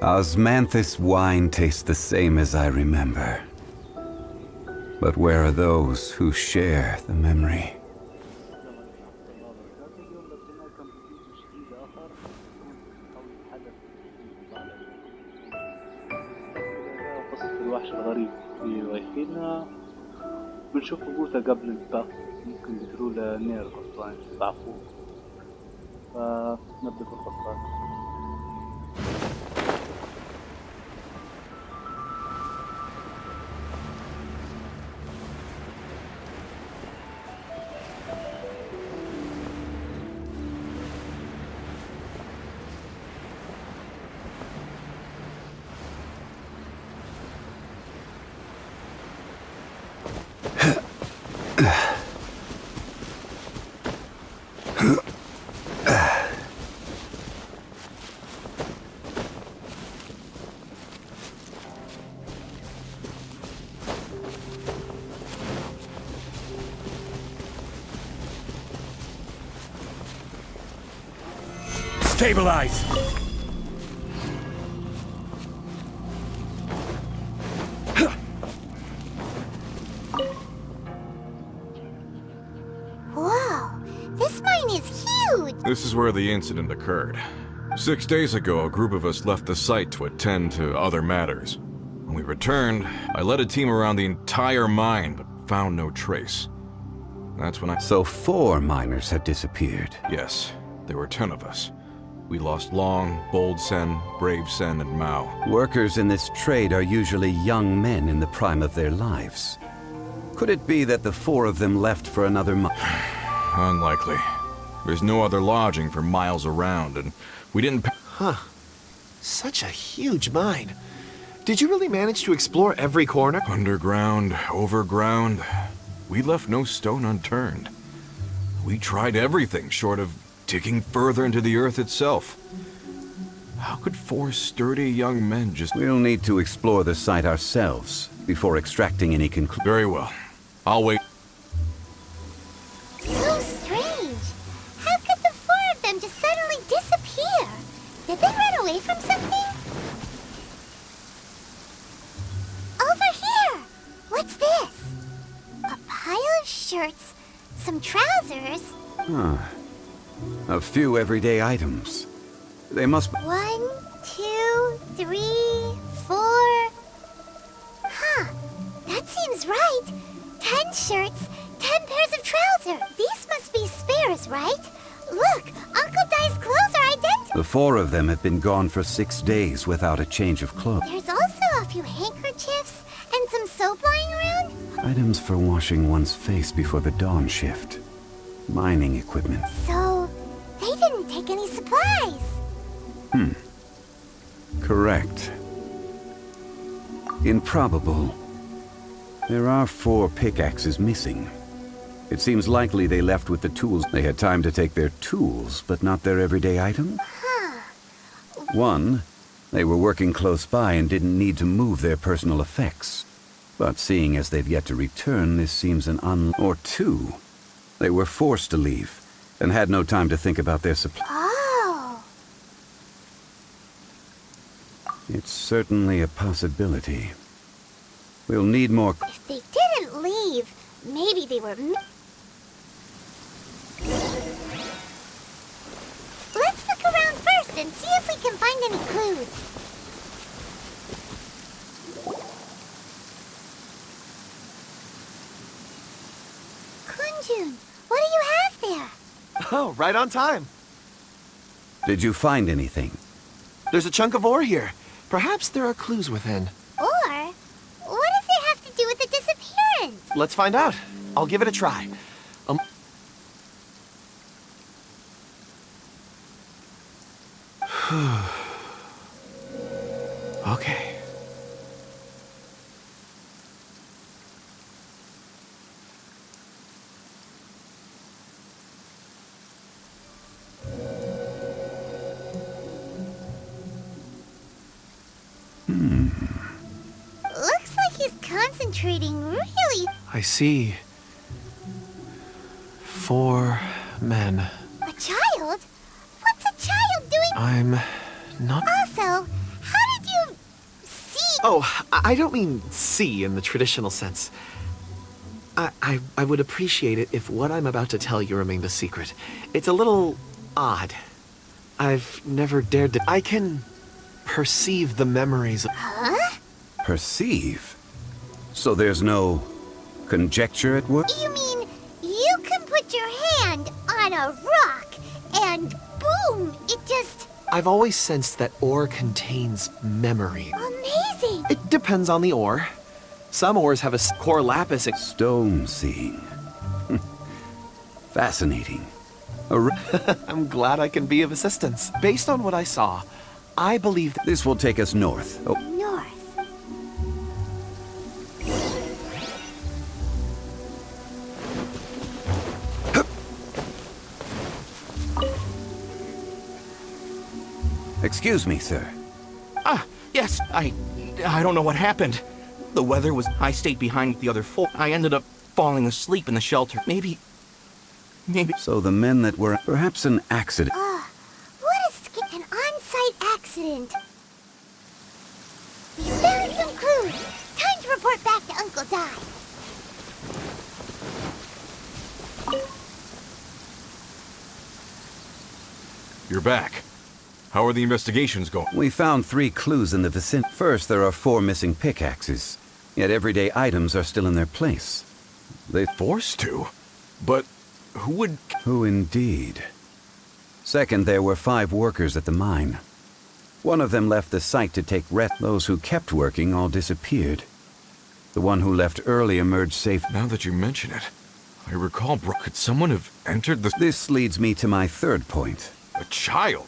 Osmanthus wine tastes the same as I remember. But where are those who share the memory? الوحش الغريب اللي رايحين بنشوف بوثة قبل الباق ممكن يديروا له نير غلطان يضعفوه فنبدأ بالغلطان. Stabilize! Whoa! This mine is huge! This is where the incident occurred. 6 days ago, a group of us left the site to attend to other matters. When we returned, I led a team around the entire mine, but found no trace. That's when I... So 4 miners have disappeared. Yes, there were 10 of us. We lost Long, Bold Sen, Brave Sen, and Mao. Workers in this trade are usually young men in the prime of their lives. Could it be that the 4 of them left for another Unlikely. There's no other lodging for miles around, and we didn't... Huh. Such a huge mine. Did you really manage to explore every corner? Underground, overground. We left no stone unturned. We tried everything short of digging further into the earth itself. How could 4 sturdy young men just... We'll need to explore the site ourselves before extracting any conclusions. Very well. I'll wait. So strange. How could the 4 of them just suddenly disappear? Did they run away from something? Over here! What's this? A pile of shirts, some trousers. Huh. A few everyday items. They must be... 1, 2, 3, 4. Huh. That seems right. 10 shirts, 10 pairs of trousers. These must be spares, right? Look, Uncle Dai's clothes are identical. The 4 of them have been gone for 6 days without a change of clothes. There's also a few handkerchiefs and some soap lying around. Items for washing one's face before the dawn shift. Mining equipment. So, they didn't take any supplies. Correct. Improbable. There are 4 pickaxes missing. It seems likely they left with the tools. They had time to take their tools, but not their everyday items? Huh. 1, they were working close by and didn't need to move their personal effects. But seeing as they've yet to return, this seems an Or 2, they were forced to leave and had no time to think about their supply. Oh. It's certainly a possibility. We'll need more... If they didn't leave, maybe they were... Let's look around first and see if we can find any clues. Kunjun, what do you have there? Oh, right on time. Did you find anything? There's a chunk of ore here. Perhaps there are clues within. Or, what does it have to do with the disappearance? Let's find out. I'll give it a try. Okay. Looks like he's concentrating really... I see. 4 men. A child? What's a child doing? I'm not... Also, how did Oh, I don't mean see in the traditional sense. I would appreciate it if what I'm about to tell you remained a secret. It's a little odd. I've never dared to... I can perceive the memories of... Huh? Perceive? So there's no conjecture at work? You mean you can put your hand on a rock and boom, it just... I've always sensed that ore contains memory. Amazing! It depends on the ore. Some ores have a core lapis... Stone seeing. Fascinating. I'm glad I can be of assistance. Based on what I saw, I believe that... This will take us north. Oh, North. excuse me, sir. Yes, I don't know what happened. The weather was... I stayed behind with the other four. I ended up falling asleep in the shelter. Maybe... So the men that were... Perhaps an accident. An on-site accident. We found some clues. Time to report back to Uncle Di. You're back. How are the investigations going? We found 3 clues in the vicinity. First, there are 4 missing pickaxes. Yet everyday items are still in their place. They... Forced to? But who would... Who indeed? Second, there were 5 workers at the mine. One of them left the site to take rest. Those who kept working all disappeared. The one who left early emerged safe. Now that you mention it, I recall... Could someone have entered the... This leads me to my third point. A child?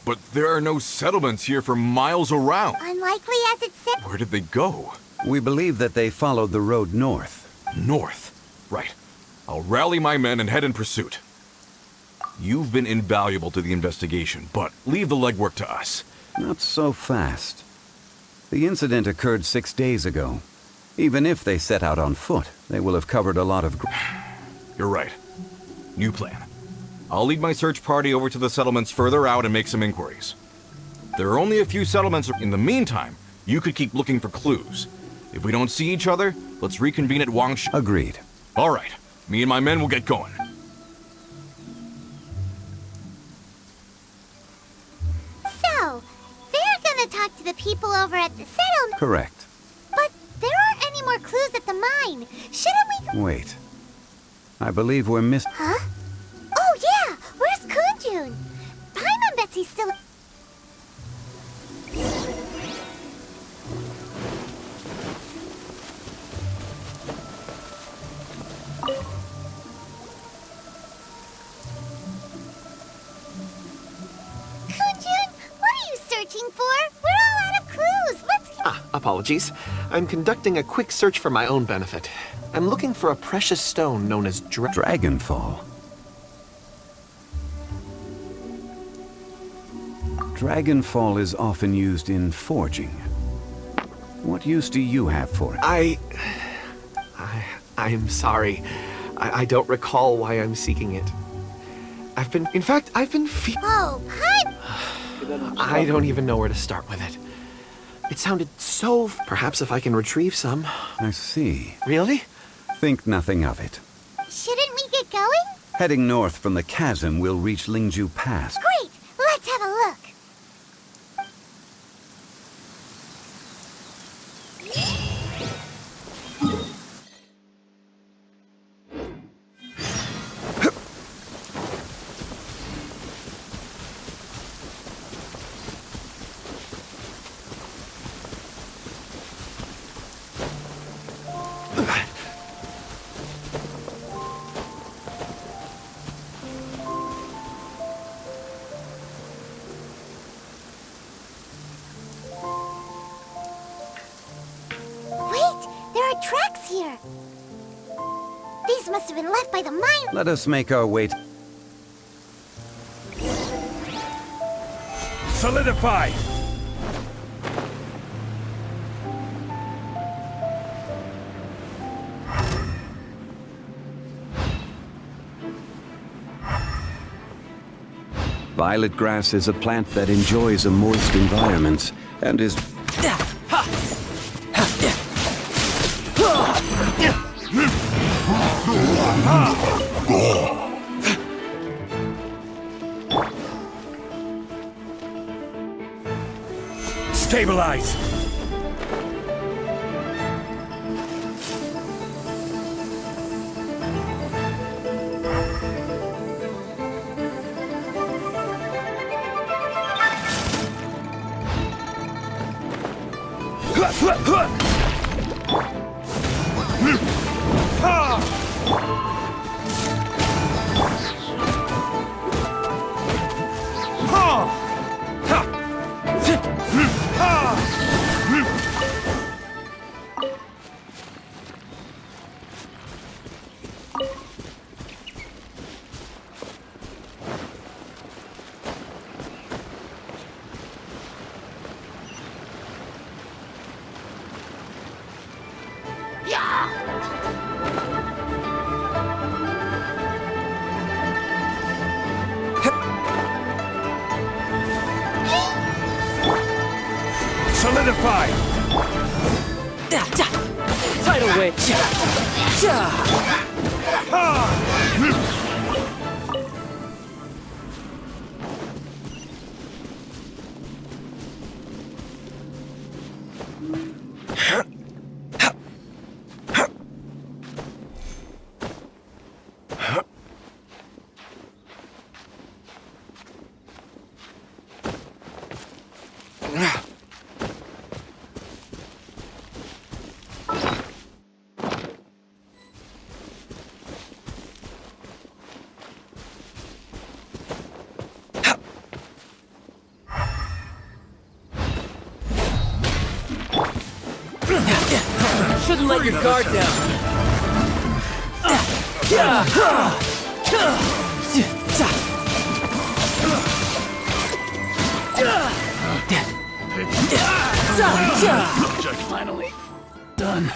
But there are no settlements here for miles around. Unlikely as it said. Where did they go? We believe that they followed the road north. North. Right. I'll rally my men and head in pursuit. You've been invaluable to the investigation, but leave the legwork to us. Not so fast. The incident occurred 6 days ago. Even if they set out on foot, they will have covered a lot of... You're right. New plan. I'll lead my search party over to the settlements further out and make some inquiries. There are only a few settlements. In the meantime, you could keep looking for clues. If we don't see each other, let's reconvene at Wangshi. Agreed. All right. Me and my men will get going. So, they're gonna talk to the people over at the settlement. Correct. But there aren't any more clues at the mine. Shouldn't we... Wait. I believe we're missing... Huh? Oh yeah! Where's Kunjun? Paimon bets he's still... Kunjun, what are you searching for? We're all out of clues. Let's... Apologies. I'm conducting a quick search for my own benefit. I'm looking for a precious stone known as Dragonfall. Dragonfall is often used in forging. What use do you have for it? I'm sorry. I don't recall why I'm seeking it. I've been Oh, Paimon! I don't even know where to start with it. It sounded so... Perhaps if I can retrieve some. I see. Really? Think nothing of it. Shouldn't we get going? Heading north from the chasm, we'll reach Lingju Pass. Great! Let's have a look. Tracks here. These must have been left by the mine. Let us make our way to... Solidify! Violet grass is a plant that enjoys a moist environment and is... Stabilize! Solidify! Tidal wave. Shouldn't let your guard down. Finally done.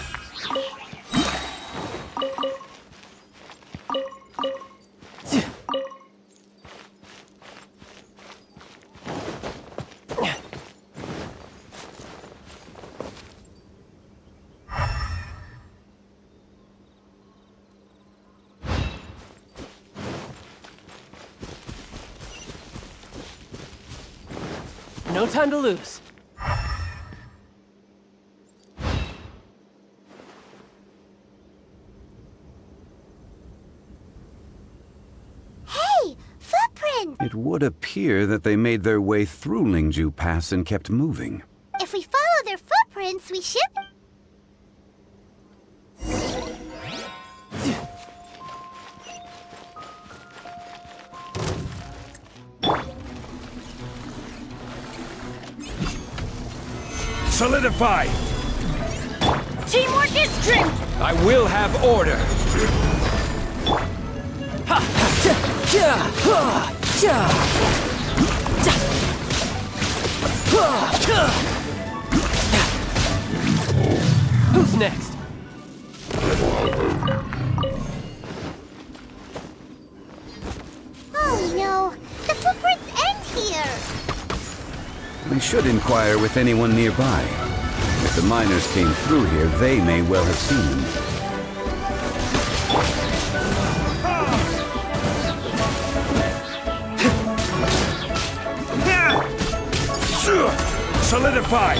No time to lose. Hey, footprint! It would appear that they made their way through Lingju Pass and kept moving. If we follow their footprints, we should... Solidify! Teamwork is strength! I will have order! Who's next? Oh no, the footprints end here! We should inquire with anyone nearby. If the miners came through here, they may well have seen them. Solidify!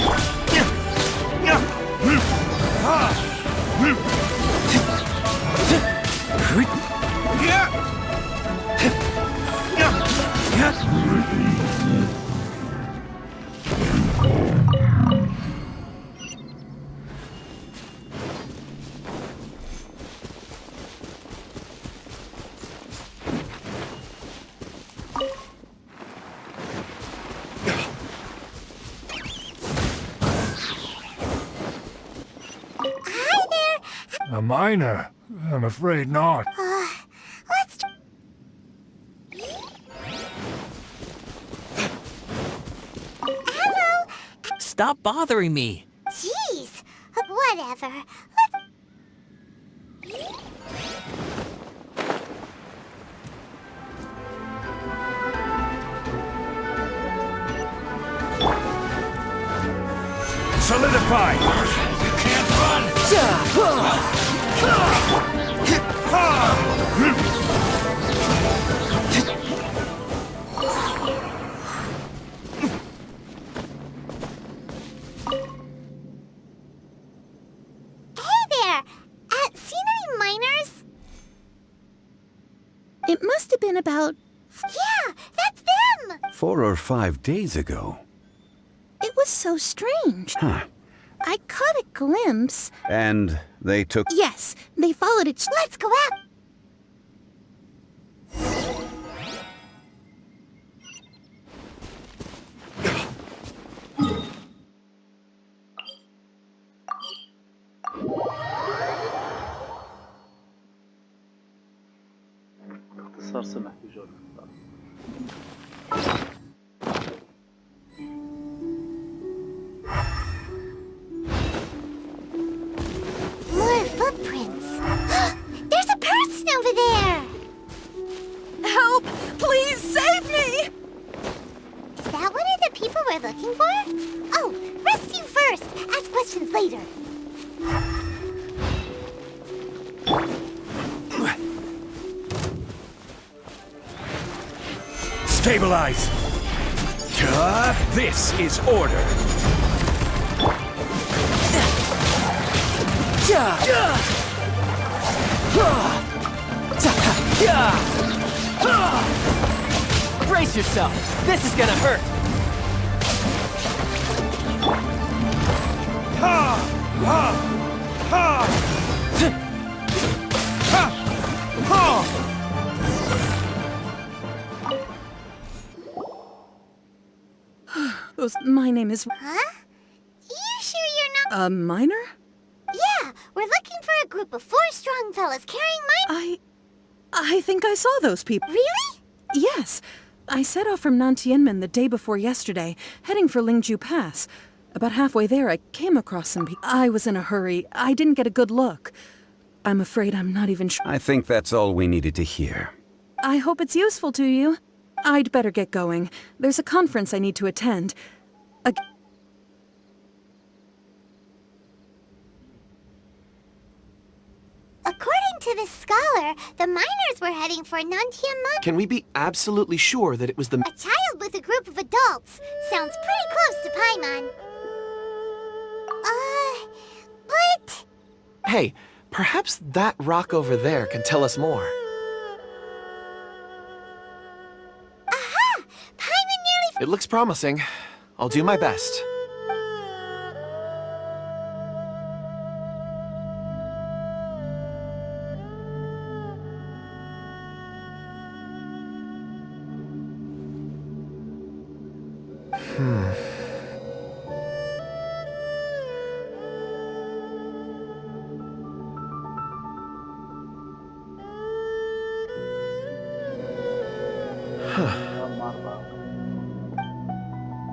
A miner? I'm afraid not. Let's... Hello? Stop bothering me. Jeez, whatever. Solidify! You can't run! Hey there! Seen any miners? It must have been about... Yeah, that's them! 4 or 5 days ago. It was so strange. Huh. I caught a glimpse. And they took... Yes, they followed it. Let's go out! باختصار سمح في جولة. More footprints. There's a person over there! Help! Please save me! Is that one of the people we're looking for? Oh, rescue first! Ask questions later. Stabilize! This is order. Brace yourself. This is gonna hurt. My name is... Huh? You sure you're not... A miner? Yeah, we're looking for a group of 4 strong fellas carrying I think I saw those people. Really? Yes. I set off from Nantianmen the day before yesterday, heading for Lingju Pass. About halfway there, I came across some people. I was in a hurry. I didn't get a good look. I'm afraid I'm not even sure. I think that's all we needed to hear. I hope it's useful to you. I'd better get going. There's a conference I need to attend. According to this scholar, the miners were heading for Nantianmen. Can we be absolutely sure that it was the... A child with a group of adults. Sounds pretty close to Paimon. But... Hey, perhaps that rock over there can tell us more. Aha! Paimon nearly... It looks promising. I'll do my best.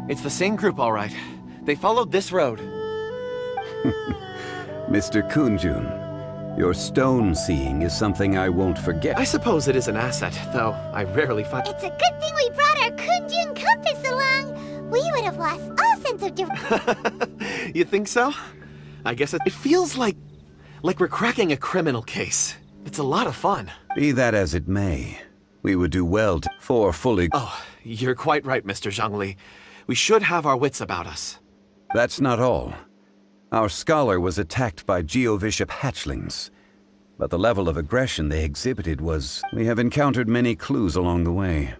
It's the same group, all right. They followed this road. Mr. Kunjun, your stone seeing is something I won't forget. I suppose it is an asset, though I rarely find... It's a good thing we brought our Kunjun compass along. We would have lost all sense of direction. You think so? I guess it feels like we're cracking a criminal case. It's a lot of fun. Be that as it may, we would do well for fully... Oh, you're quite right, Mr. Zhongli. We should have our wits about us. That's not all. Our scholar was attacked by Geovishap hatchlings, but the level of aggression they exhibited was... We have encountered many clues along the way.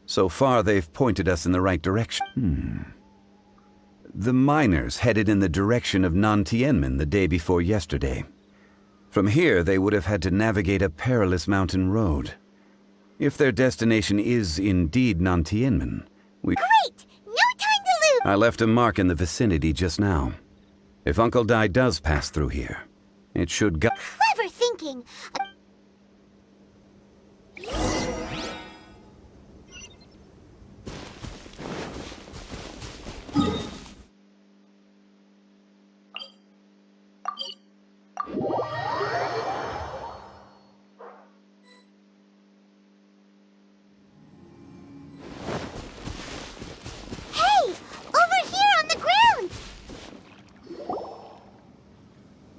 So far, they've pointed us in the right direction. The miners headed in the direction of Nantianmen the day before yesterday. From here, they would have had to navigate a perilous mountain road. If their destination is indeed Nantianmen, we... Great! No time to lose! I left a mark in the vicinity just now. If Uncle Dai does pass through here, it should go... Clever thinking!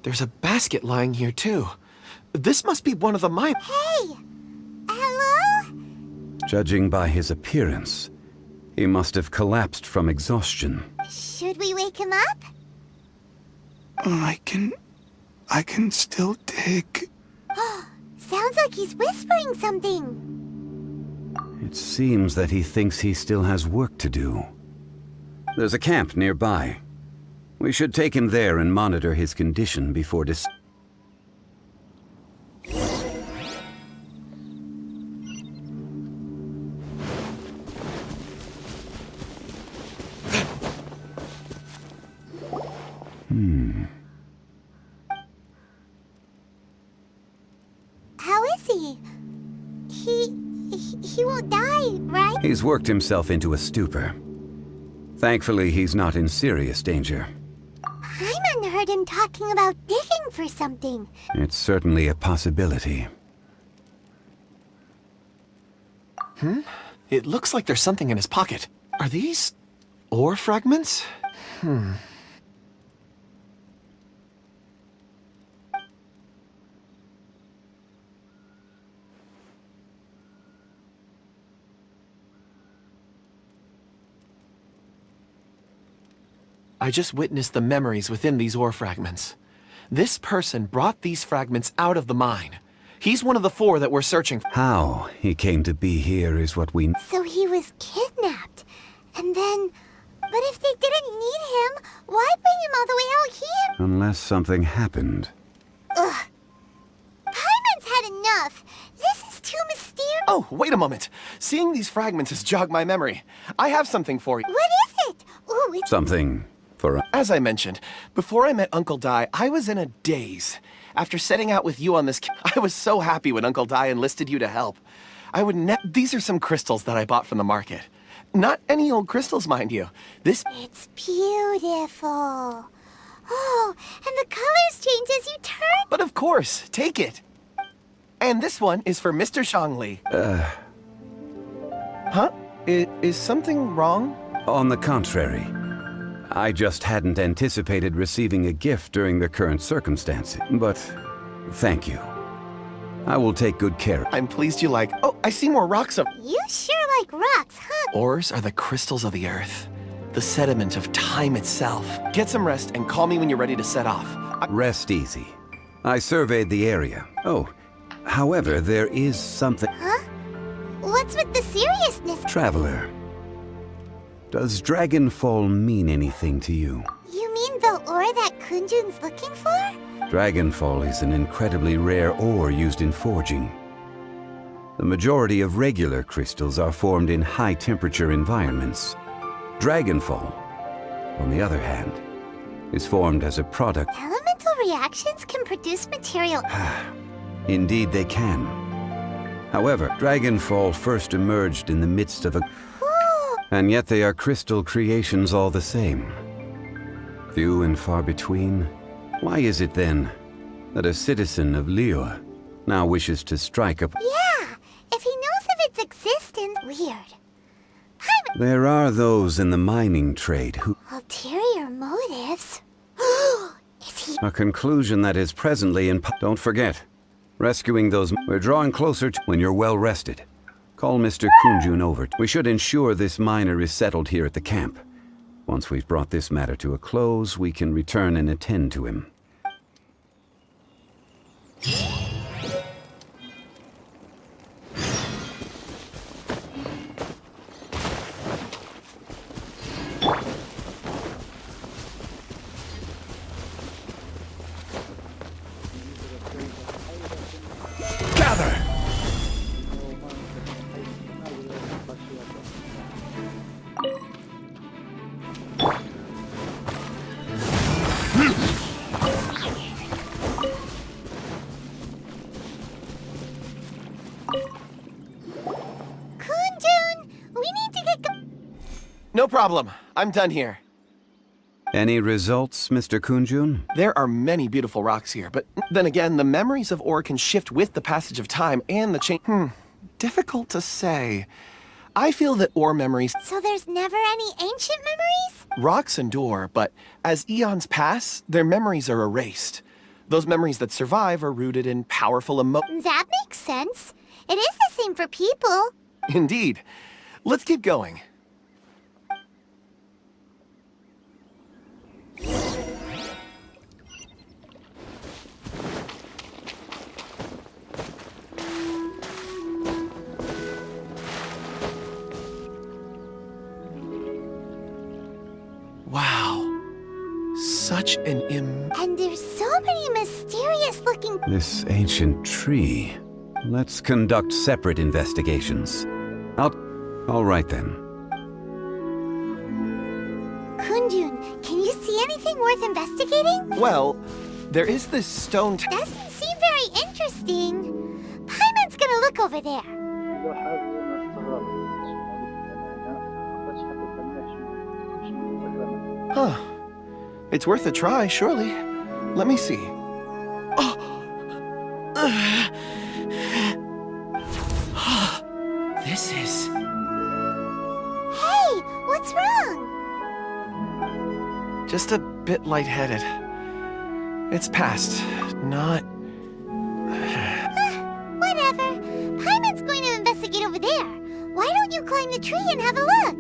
There's a basket lying here, too. This must be one of the mine. Hey! Hello? Judging by his appearance, he must have collapsed from exhaustion. Should we wake him up? I can still dig. Sounds like he's whispering something. It seems that he thinks he still has work to do. There's a camp nearby. We should take him there and monitor his condition before How is he? He won't die, right? He's worked himself into a stupor. Thankfully, he's not in serious danger. Hyman heard him talking about digging for something. It's certainly a possibility. It looks like there's something in his pocket. Are these ore fragments? I just witnessed the memories within these ore fragments. This person brought these fragments out of the mine. He's one of the 4 that we're searching for. How he came to be here is what we... So he was kidnapped. And then... But if they didn't need him, why bring him all the way out here? Unless something happened. Ugh. Hyman's had enough. This is too mysterious. Oh, wait a moment. Seeing these fragments has jogged my memory. I have something for you. What is it? Ooh, it's... Something for... As I mentioned, before I met Uncle Dai, I was in a daze. After setting out with you on this, I was so happy when Uncle Dai enlisted you to help. I would These are some crystals that I bought from the market. Not any old crystals, mind you. It's beautiful. Oh, and the colors change as you turn. But of course, take it. And this one is for Mr. Zhongli. Huh? Is something wrong? On the contrary. I just hadn't anticipated receiving a gift during the current circumstances. But thank you. I will take good care. I'm pleased you like... Oh, I see more rocks up. You sure like rocks, huh? Ores are the crystals of the earth. The sediment of time itself. Get some rest and call me when you're ready to set off. Rest easy. I surveyed the area. Oh, however, there is something... Huh? What's with the seriousness? Traveler, does Dragonfall mean anything to you? You mean the ore that Kunjun's looking for? Dragonfall is an incredibly rare ore used in forging. The majority of regular crystals are formed in high-temperature environments. Dragonfall, on the other hand, is formed as a product. Elemental reactions can produce material. Indeed they can. However, Dragonfall first emerged in the midst of a... And yet they are crystal creations all the same. Few and far between. Why is it then that a citizen of Liyue now wishes to strike up... Yeah, if he knows of its existence... Weird. There are those in the mining trade who... Ulterior motives? Is he... A conclusion that is presently in... Don't forget, rescuing those... We're drawing closer to... When you're well rested, call Mr. Kunjun over. We should ensure this miner is settled here at the camp. Once we've brought this matter to a close, we can return and attend to him. No problem. I'm done here. Any results, Mr. Kunjun? There are many beautiful rocks here, but then again, the memories of ore can shift with the passage of time and the change. Difficult to say. I feel that ore memories... So there's never any ancient memories? Rocks endure, but as eons pass, their memories are erased. Those memories that survive are rooted in powerful That makes sense. It is the same for people. Indeed. Let's keep going. Wow. Such an And there's so many mysterious-looking... This ancient tree. Let's conduct separate investigations. All right then. Kundun, can you see anything worth investigating? Well, there is this stone... Doesn't seem very interesting. Paimon's gonna look over there. لو حاجة أنا استغربت ما قدرتش حتى أفهمها شنو الفكرة. Huh. It's worth a try, surely. Let me see. Oh. This is... Hey, what's wrong? just a bit lightheaded. It's past. Not... Whatever. Paimon's going to investigate over there. Why don't you climb the tree and have a look?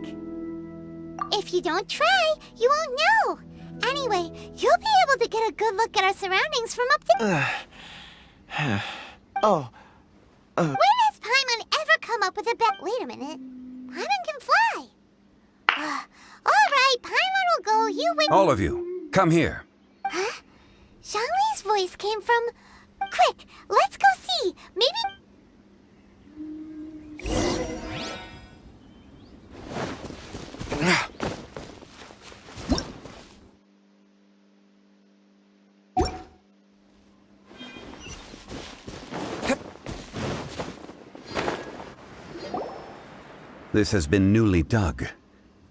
If you don't try, you won't know. Anyway, you'll be able to get a good look at our surroundings from up there. When has Paimon ever come up with a bet? Wait a minute. Paimon can fly. All right, Paimon will go. You wait. All of you, come here. Huh? Zhongli's voice came from... Quick, let's go see. Maybe... This has been newly dug.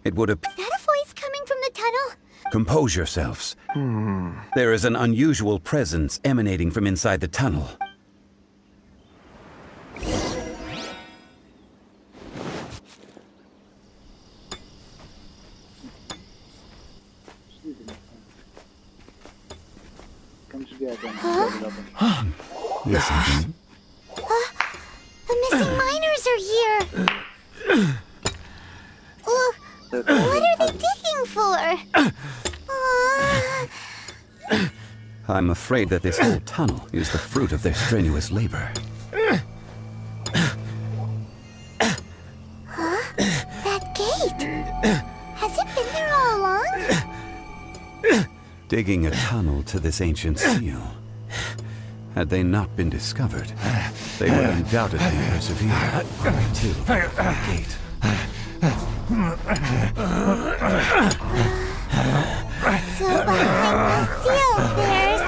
It would appear... Is that a voice coming from the tunnel? Compose yourselves. There is an unusual presence emanating from inside the tunnel. Listen. The missing miners are here. What are they digging for? I'm afraid that this whole tunnel is the fruit of their strenuous labor. That gate. Has it been there all along? Digging a tunnel to this ancient seal. Had they not been discovered, they would undoubtedly persevere to the gate. So behind the seal, there's...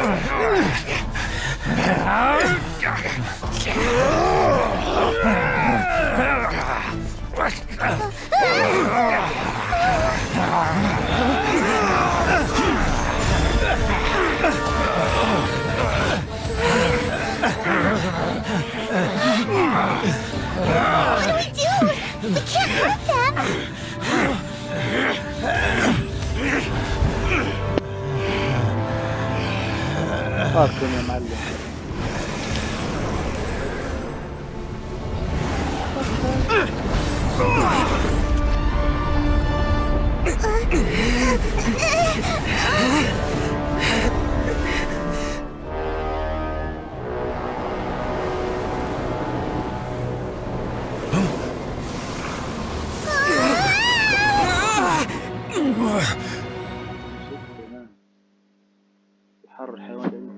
What do we do? We can't hurt them. فاكم يا معلم. حر الحيوان ده.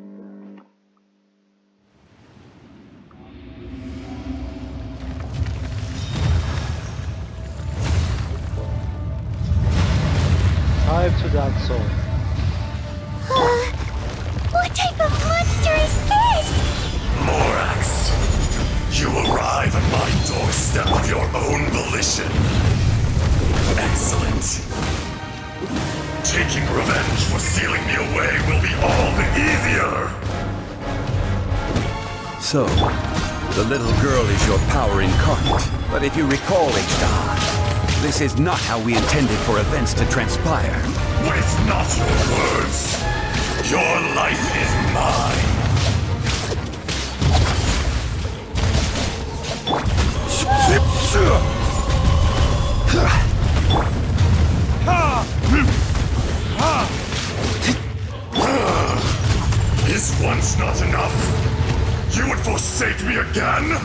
Time to that soul. What type of monster is this? Morax, you arrive at my doorstep of your own volition. Excellent. Taking revenge for sealing me away will be all the easier. So, the little girl is your power incarnate. But if you recall, H-Star, this is not how we intended for events to transpire. Waste not your words. Your life is mine. Is once not enough? You would forsake me again?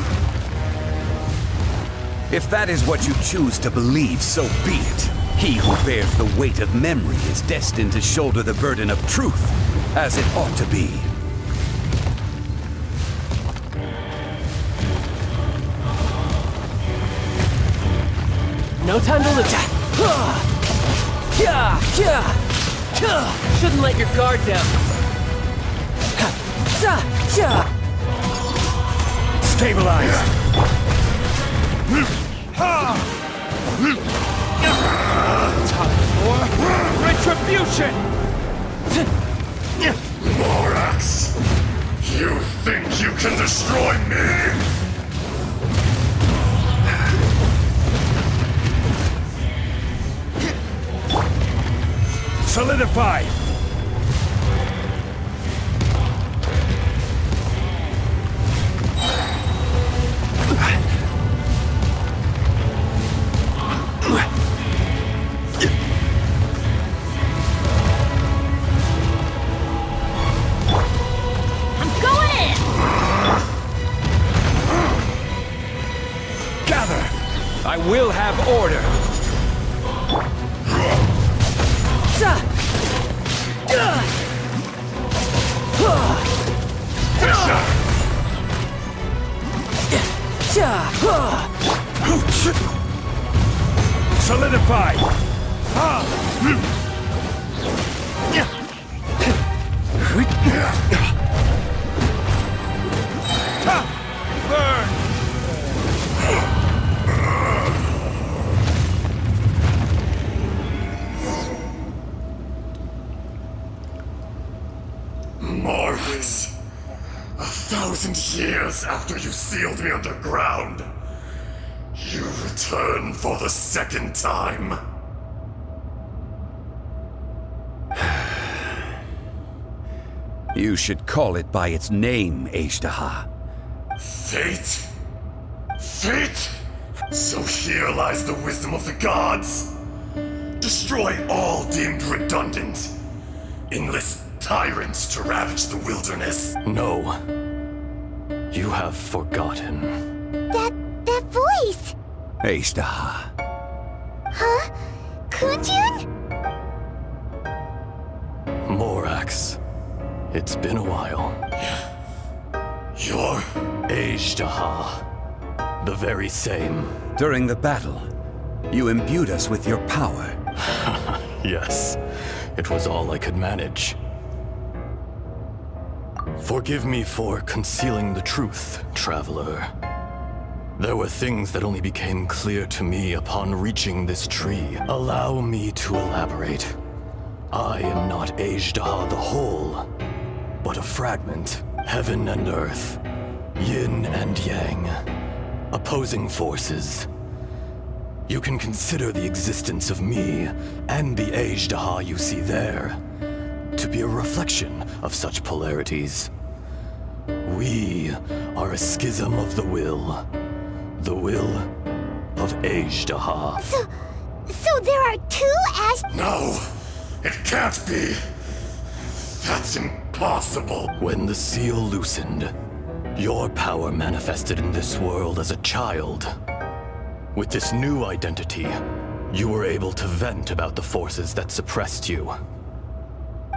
If that is what you choose to believe, so be it. He who bears the weight of memory is destined to shoulder the burden of truth, as it ought to be. No time to lose. Shouldn't let your guard down. Stabilize! Time for retribution! Morax! You think you can destroy me? Solidify! I'm going in! Gather! I will have order! Solidify! Burn! Morax, 1,000 years after you sealed me underground, you return for the second time. You should call it by its name, Ashtaha. Fate? Fate? So here lies the wisdom of the gods. Destroy all deemed redundant. Enlist tyrants to ravage the wilderness. No. You have forgotten. That voice! Ashtaha. Huh? Kunjun? Morax. It's been a while. You're... Ashtaha. The very same. During the battle, you imbued us with your power. Yes. It was all I could manage. Forgive me for concealing the truth, traveler. There were things that only became clear to me upon reaching this tree. Allow me to elaborate. I am not Ashtaha the whole, but a fragment. Heaven and earth, yin and yang, opposing forces. You can consider the existence of me and the Ashtaha you see there to be a reflection of such polarities. We are a schism of the will of Ashtaha. So there are two No! It can't be! That's impossible! When the seal loosened, your power manifested in this world as a child. With this new identity, you were able to vent about the forces that suppressed you.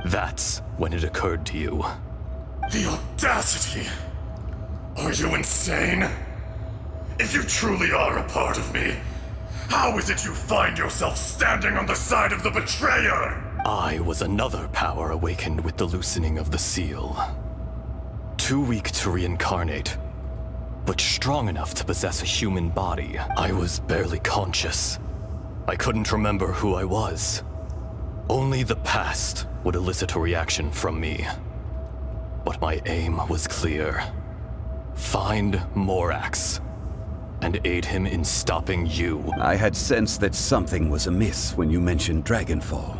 That's when it occurred to you. The audacity! Are you insane? If you truly are a part of me, how is it you find yourself standing on the side of the betrayer? I was another power awakened with the loosening of the seal. Too weak to reincarnate, but strong enough to possess a human body. I was barely conscious. I couldn't remember who I was. Only the past would elicit a reaction from me. But my aim was clear. Find Morax and aid him in stopping you. I had sensed that something was amiss when you mentioned Dragonfall.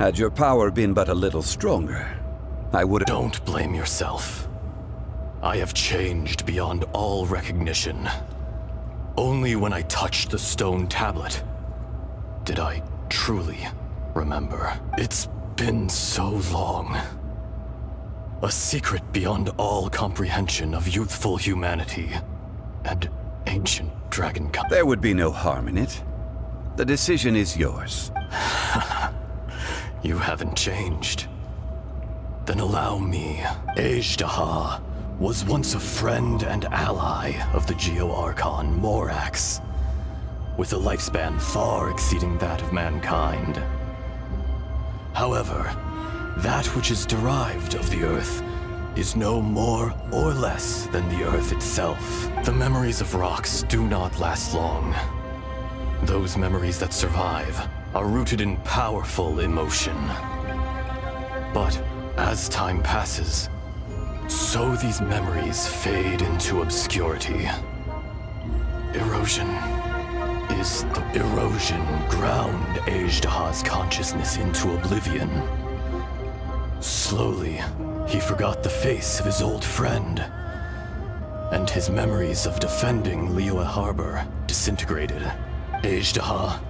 Had your power been but a little stronger, I would have... Don't blame yourself. I have changed beyond all recognition. Only when I touched the stone tablet did I truly remember. It's been so long. A secret beyond all comprehension of youthful humanity and ancient dragon... There would be no harm in it. The decision is yours. You haven't changed. Then allow me. Azhdaha was once a friend and ally of the Geo-Archon Morax, with a lifespan far exceeding that of mankind. However, that which is derived of the Earth is no more or less than the Earth itself. The memories of rocks do not last long. Those memories that survive are rooted in powerful emotion. But as time passes, so these memories fade into obscurity. Erosion ground Azhdaha's consciousness into oblivion. Slowly, he forgot the face of his old friend, and his memories of defending Liyue Harbor disintegrated. Azhdaha,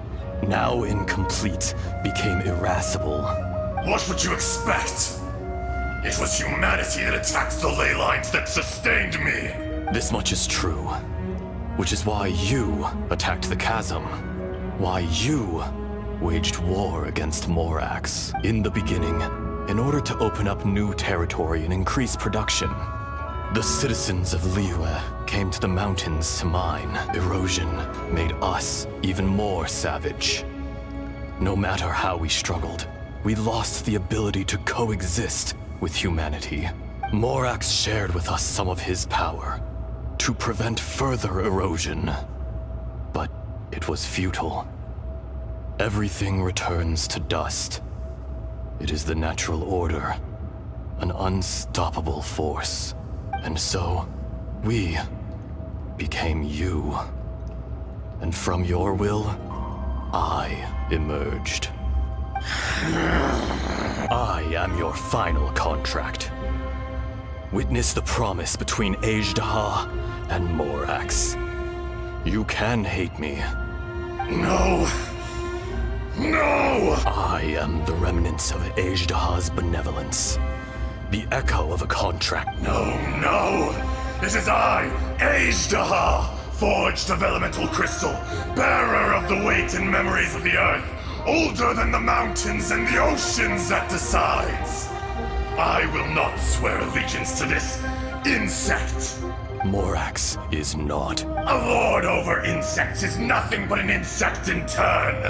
now incomplete, became irascible. What would you expect? It was humanity that attacked the ley lines that sustained me. This much is true, which is why you attacked the chasm. Why you waged war against Morax. In the beginning, in order to open up new territory and increase production, the citizens of Liyue came to the mountains to mine. Erosion made us even more savage. No matter how we struggled, we lost the ability to coexist with humanity. Morax shared with us some of his power to prevent further erosion, but it was futile. Everything returns to dust. It is the natural order, an unstoppable force. And so, we became you. And from your will, I emerged. I am your final contract. Witness the promise between Azhdaha and Morax. You can hate me. No! No! I am the remnants of Azhdaha's benevolence. The echo of a contract. No! This is I, Azhdaha, forged of elemental crystal, bearer of the weight and memories of the earth, older than the mountains and the oceans that decides. I will not swear allegiance to this insect. Morax is not. A lord over insects is nothing but an insect in turn.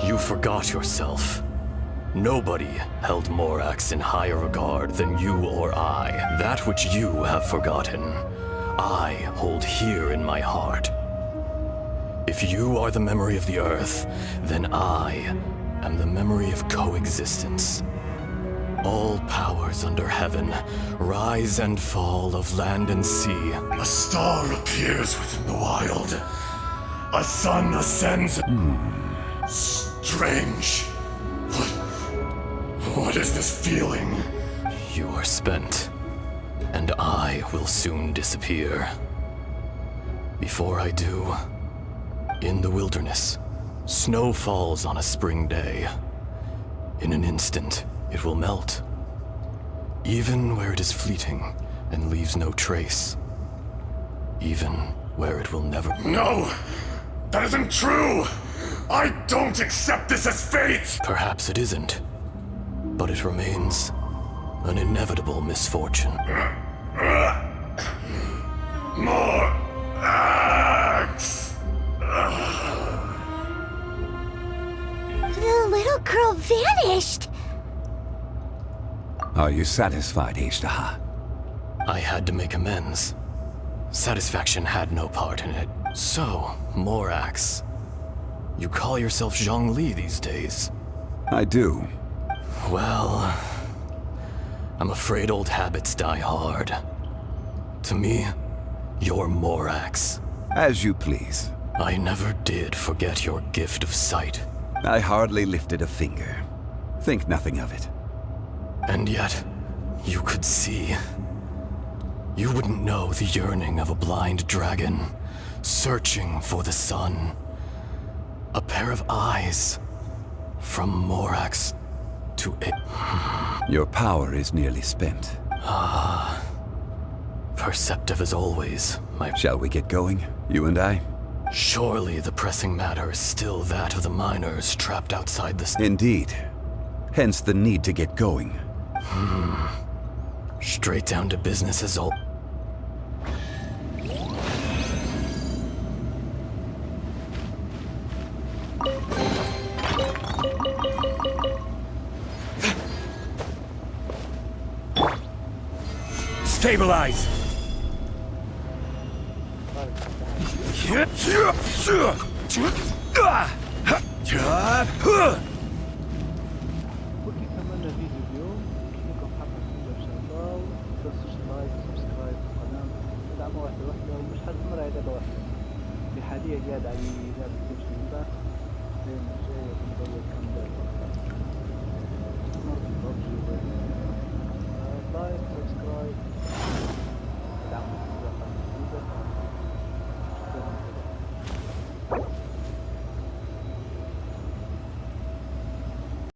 You forgot yourself. Nobody held Morax in higher regard than you or I. That which you have forgotten, I hold here in my heart. If you are the memory of the Earth, then I am the memory of coexistence. All powers under heaven, rise and fall of land and sea. A star appears within the wild. A sun ascends. Strange. What is this feeling? You are spent, and I will soon disappear. Before I do, in the wilderness, snow falls on a spring day. In an instant, it will melt, even where it is fleeting and leaves no trace. Even where it will never... No! That isn't true! I don't accept this as fate! Perhaps it isn't, but it remains an inevitable misfortune. More axe! The little girl vanished! Are you satisfied, Azhdaha? I had to make amends. Satisfaction had no part in it. So, Morax, you call yourself zhongli these days? I do. Well, I'm afraid old habits die hard. To me, you're Morax. As you please. I never did forget your gift of sight. I hardly lifted a finger. Think nothing of it. And yet, you could see. You wouldn't know the yearning of a blind dragon, searching for the sun. A pair of eyes, from Morax to it. Your power is nearly spent. Perceptive as always, my... Shall we get going, you and I? Surely the pressing matter is still that of the miners trapped outside the... Indeed. Hence the need to get going. Straight down to business as all... Stabilize! وكي كملنا فيديو اليوم لكم حابين ان شاء الله تنسوش لايك وسبسكرايب في القناة ودعموا واحدة واحدة ومش حتمر على لعبة واحدة في حاليا قاعد على لعبة جنشن امباكت السنة الجاية بنطور كم لعبة